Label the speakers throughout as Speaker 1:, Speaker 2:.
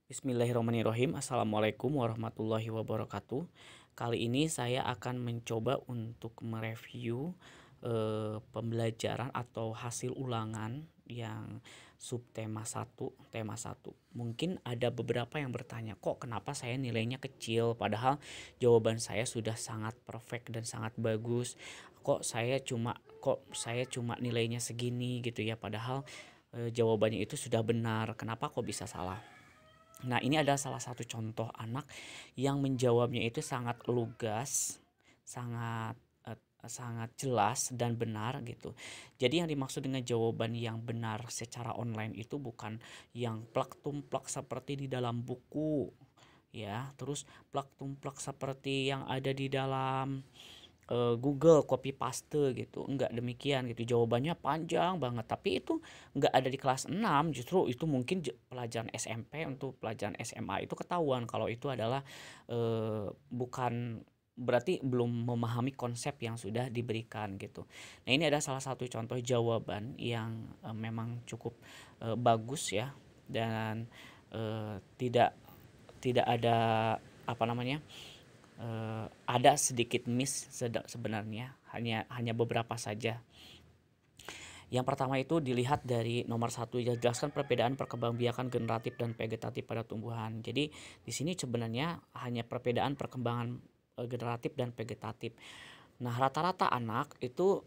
Speaker 1: Bismillahirrahmanirrahim. Assalamualaikum warahmatullahi wabarakatuh. Kali ini saya akan mencoba untuk mereview pembelajaran atau hasil ulangan yang subtema satu, tema satu. Mungkin ada beberapa yang bertanya, kok kenapa saya nilainya kecil padahal jawaban saya sudah sangat perfect dan sangat bagus. Kok saya cuma nilainya segini gitu ya, padahal jawabannya itu sudah benar. Kenapa kok bisa salah? Nah, ini adalah salah satu contoh anak yang menjawabnya itu sangat lugas, sangat sangat jelas dan benar gitu. Jadi yang dimaksud dengan jawaban yang benar secara online itu bukan yang plak-tumplak seperti di dalam buku ya, terus plak-tumplak seperti yang ada di dalam Google copy paste gitu. Enggak demikian gitu. Jawabannya panjang banget, tapi itu enggak ada di kelas 6. Justru itu mungkin pelajaran SMP. Untuk pelajaran SMA itu ketahuan kalau itu adalah bukan, berarti belum memahami konsep yang sudah diberikan gitu. Nah, ini ada salah satu contoh jawaban yang memang cukup bagus ya, dan tidak tidak ada apa namanya, ada sedikit miss sebenarnya, hanya beberapa saja. Yang pertama itu dilihat dari nomor satu, jelaskan perbedaan perkembangbiakan generatif dan vegetatif pada tumbuhan. Jadi di sini sebenarnya hanya perbedaan perkembangan generatif dan vegetatif. Nah, rata-rata anak itu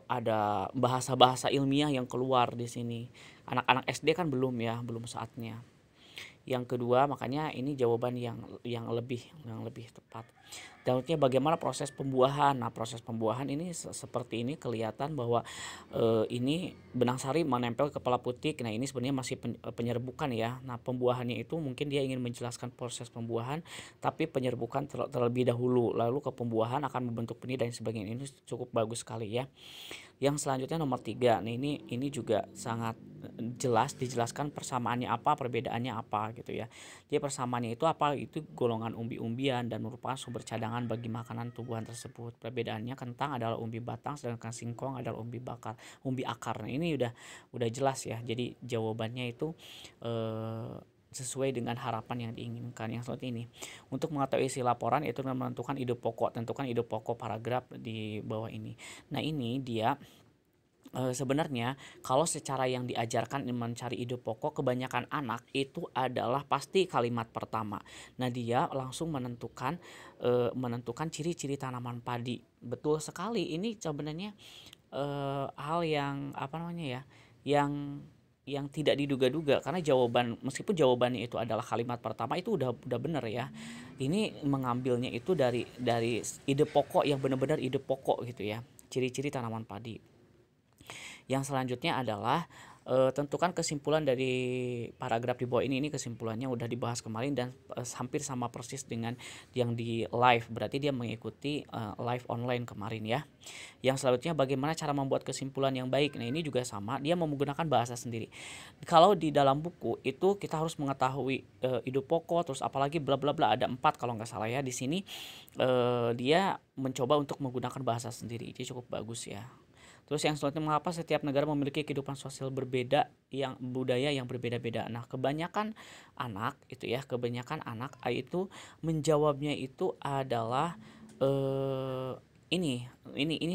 Speaker 1: ada bahasa-bahasa ilmiah yang keluar di sini. Anak-anak SD kan belum ya, belum saatnya. Yang kedua, makanya ini jawaban yang lebih tepat. Selanjutnya, bagaimana proses pembuahan? Nah, proses pembuahan ini seperti ini kelihatan bahwa ini benang sari menempel ke kepala putik. Nah, ini sebenarnya masih penyerbukan ya. Nah, pembuahannya itu mungkin dia ingin menjelaskan proses pembuahan, tapi penyerbukan terlebih dahulu, lalu ke pembuahan akan membentuk benih dan sebagainya. Ini cukup bagus sekali ya. Yang selanjutnya nomor 3. Nah, ini juga sangat jelas dijelaskan persamaannya apa, perbedaannya apa gitu ya. Jadi persamaannya itu apa? Itu golongan umbi-umbian dan merupakan sumber cadangan bagi makanan tumbuhan tersebut. Perbedaannya, kentang adalah umbi batang sedangkan singkong adalah umbi akar. Nah, ini udah jelas ya. Jadi jawabannya itu sesuai dengan harapan yang diinginkan. Yang seperti ini. Untuk mengetahui isi laporan itu menentukan ide pokok, tentukan ide pokok paragraf di bawah ini. Nah, ini dia sebenarnya kalau secara yang diajarkan mencari ide pokok, kebanyakan anak itu adalah pasti kalimat pertama. Nah, dia langsung menentukan ciri-ciri tanaman padi. Betul sekali, ini sebenarnya hal yang apa namanya ya, yang tidak diduga-duga, karena meskipun jawabannya itu adalah kalimat pertama, itu udah benar ya. Ini mengambilnya itu dari ide pokok yang benar-benar ide pokok gitu ya, ciri-ciri tanaman padi. Yang selanjutnya adalah tentukan kesimpulan dari paragraf di bawah ini. Ini kesimpulannya udah dibahas kemarin dan hampir sama persis dengan yang di live. Berarti dia mengikuti live online kemarin ya. Yang selanjutnya, bagaimana cara membuat kesimpulan yang baik. Nah, ini juga sama, dia menggunakan bahasa sendiri. Kalau di dalam buku itu kita harus mengetahui ide pokok, terus apalagi bla bla bla, ada 4 kalau nggak salah ya. Di sini dia mencoba untuk menggunakan bahasa sendiri. Itu cukup bagus ya. Terus yang selanjutnya, mengapa setiap negara memiliki kehidupan sosial berbeda, yang budaya yang berbeda-beda. Nah, kebanyakan anak itu menjawabnya itu adalah ini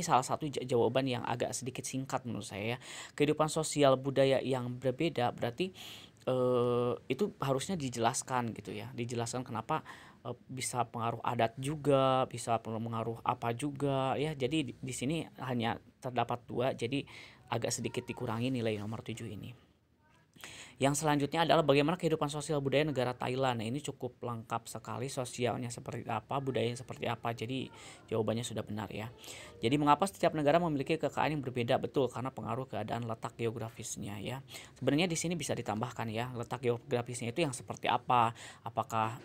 Speaker 1: salah satu jawaban yang agak sedikit singkat menurut saya ya. Kehidupan sosial budaya yang berbeda berarti itu harusnya dijelaskan gitu ya. Dijelaskan kenapa bisa pengaruh adat juga, bisa pengaruh apa juga ya. Jadi di sini hanya terdapat 2, jadi agak sedikit dikurangi nilai nomor 7 ini. Yang selanjutnya adalah bagaimana kehidupan sosial budaya negara Thailand. Nah, ini cukup lengkap sekali, sosialnya seperti apa, budayanya seperti apa. Jadi jawabannya sudah benar ya. Jadi mengapa setiap negara memiliki kekayaan yang berbeda? Betul, karena pengaruh keadaan letak geografisnya ya. Sebenarnya di sini bisa ditambahkan ya, letak geografisnya itu yang seperti apa? Apakah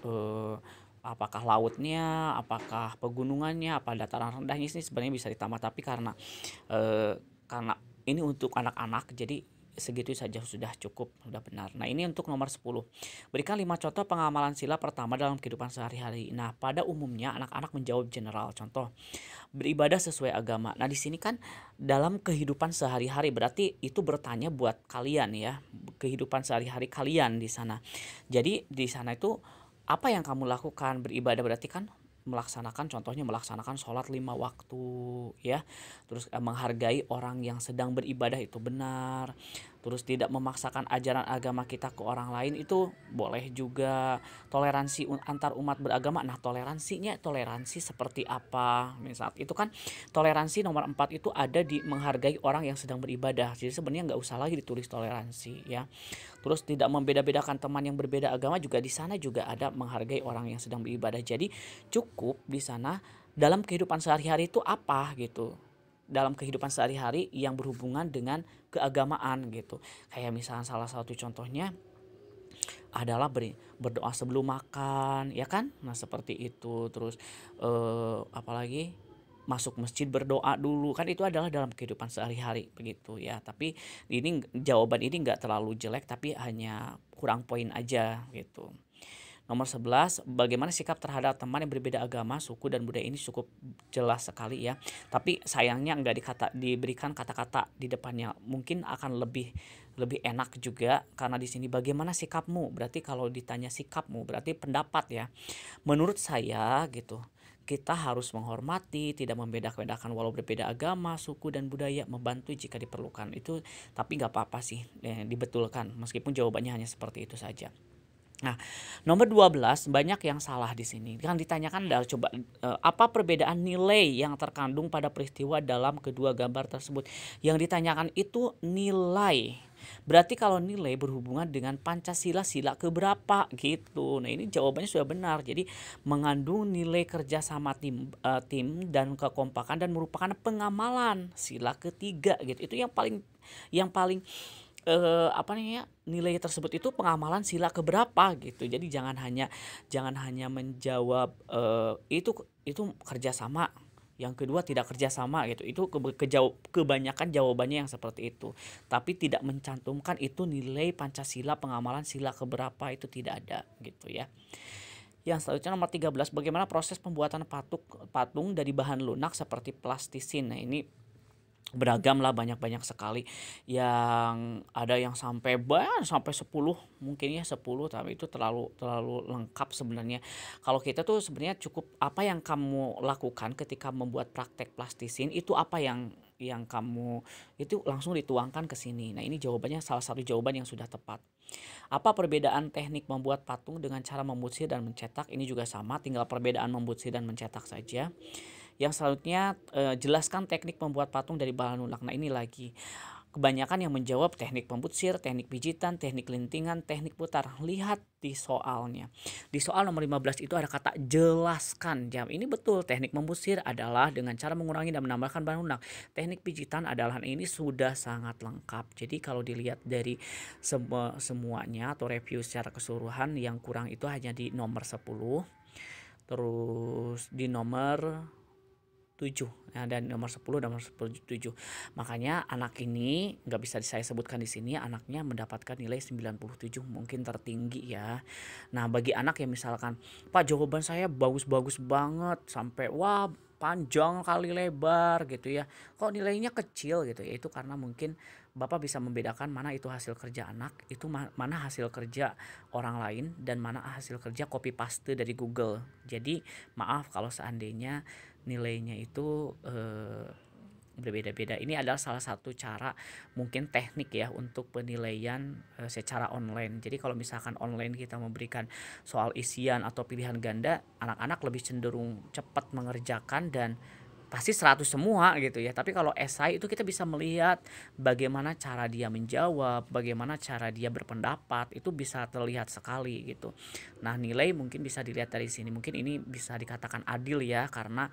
Speaker 1: lautnya, apakah pegunungannya, apa dataran rendahnya, ini sebenarnya bisa ditambah, tapi karena ini untuk anak-anak, jadi segitu saja sudah cukup, sudah benar. Nah, ini untuk nomor 10. Berikan 5 contoh pengamalan sila pertama dalam kehidupan sehari-hari. Nah, pada umumnya anak-anak menjawab general. Contoh, beribadah sesuai agama. Nah, di sini kan dalam kehidupan sehari-hari, berarti itu bertanya buat kalian ya, kehidupan sehari-hari kalian di sana. Jadi di sana itu apa yang kamu lakukan? Beribadah berarti kan melaksanakan, contohnya melaksanakan sholat 5 waktu ya, terus menghargai orang yang sedang beribadah itu benar, terus tidak memaksakan ajaran agama kita ke orang lain itu boleh juga. Toleransi antar umat beragama, nah toleransi seperti apa, misal itu kan toleransi nomor 4 itu ada di menghargai orang yang sedang beribadah. Jadi sebenarnya nggak usah lagi ditulis toleransi ya. Terus tidak membeda-bedakan teman yang berbeda agama, juga di sana juga ada menghargai orang yang sedang beribadah. Jadi cukup di sana dalam kehidupan sehari-hari itu apa gitu. Dalam kehidupan sehari-hari yang berhubungan dengan keagamaan gitu. Kayak misalnya salah satu contohnya adalah berdoa sebelum makan ya kan. Nah, seperti itu. Terus apalagi masuk masjid berdoa dulu, kan itu adalah dalam kehidupan sehari-hari begitu ya. Tapi ini jawaban ini nggak terlalu jelek, tapi hanya kurang poin aja gitu. Nomor 11, bagaimana sikap terhadap teman yang berbeda agama, suku dan budaya. Ini cukup jelas sekali ya. Tapi sayangnya nggak diberikan kata-kata di depannya. Mungkin akan lebih enak juga karena di sini bagaimana sikapmu. Berarti kalau ditanya sikapmu berarti pendapat ya. Menurut saya gitu, kita harus menghormati, tidak membeda-bedakan walau berbeda agama, suku dan budaya, membantu jika diperlukan. Itu tapi nggak apa-apa sih, dibetulkan meskipun jawabannya hanya seperti itu saja. Nah, nomor 12 banyak yang salah di sini. Kan ditanyakan coba apa perbedaan nilai yang terkandung pada peristiwa dalam kedua gambar tersebut. Yang ditanyakan itu nilai. Berarti kalau nilai berhubungan dengan Pancasila sila keberapa gitu. Nah, ini jawabannya sudah benar. Jadi mengandung nilai kerjasama tim dan kekompakan dan merupakan pengamalan sila ketiga gitu. Itu yang paling apa namanya, nilai tersebut itu pengamalan sila keberapa gitu. Jadi jangan hanya menjawab itu kerjasama, yang kedua tidak kerjasama gitu. Itu kebanyakan jawabannya yang seperti itu, tapi tidak mencantumkan itu nilai Pancasila pengamalan sila keberapa, itu tidak ada gitu ya. Yang selanjutnya nomor 13, bagaimana proses pembuatan patung dari bahan lunak seperti plastisin. Nah, ini beragam lah, banyak sekali, yang ada yang sampai 10 mungkin ya, 10, tapi itu terlalu lengkap sebenarnya. Kalau kita tuh sebenarnya cukup apa yang kamu lakukan ketika membuat praktek plastisin, itu apa yang kamu itu langsung dituangkan ke sini. Nah, ini jawabannya salah satu jawaban yang sudah tepat. Apa perbedaan teknik membuat patung dengan cara membutsir dan mencetak? Ini juga sama, tinggal perbedaan membutsir dan mencetak saja. Yang selanjutnya jelaskan teknik membuat patung dari bahan lunak. Nah, ini lagi kebanyakan yang menjawab teknik pembutsir, teknik pijitan, teknik lintingan, teknik putar. Lihat di soalnya. Di soal nomor 15 itu ada kata jelaskan. Jam ini betul, teknik membutsir adalah dengan cara mengurangi dan menambahkan bahan lunak. Teknik pijitan adalah, ini sudah sangat lengkap. Jadi kalau dilihat dari semuanya atau review secara keseluruhan, yang kurang itu hanya di nomor 10. Terus di nomor 7, nah, dan nomor 10 dan nomor 7. Makanya anak ini nggak bisa saya sebutkan di sini, anaknya mendapatkan nilai 97, mungkin tertinggi ya. Nah, bagi anak yang misalkan, Pak jawaban saya bagus-bagus banget sampai wah panjang kali lebar gitu ya, kok nilainya kecil gitu ya, itu karena mungkin Bapak bisa membedakan mana itu hasil kerja anak, itu mana hasil kerja orang lain, dan mana hasil kerja copy paste dari Google. Jadi maaf kalau seandainya nilainya itu berbeda-beda. Ini adalah salah satu cara, mungkin teknik ya, untuk penilaian secara online. Jadi kalau misalkan online kita memberikan soal isian atau pilihan ganda, anak-anak lebih cenderung cepat mengerjakan dan pasti 100 semua gitu ya. Tapi kalau esai itu kita bisa melihat bagaimana cara dia menjawab, bagaimana cara dia berpendapat, itu bisa terlihat sekali gitu. Nah, nilai mungkin bisa dilihat dari sini. Mungkin ini bisa dikatakan adil ya, karena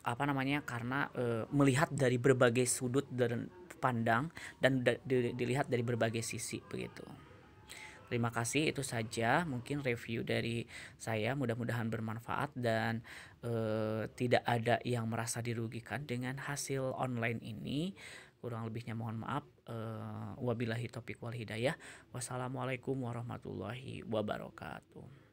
Speaker 1: apa namanya, karena melihat dari berbagai sudut dan pandang, dan dilihat dari berbagai sisi begitu. Terima kasih, itu saja mungkin review dari saya, mudah-mudahan bermanfaat dan tidak ada yang merasa dirugikan dengan hasil online ini. Kurang lebihnya mohon maaf. Wabillahi taufik wal hidayah. Wassalamualaikum warahmatullahi wabarakatuh.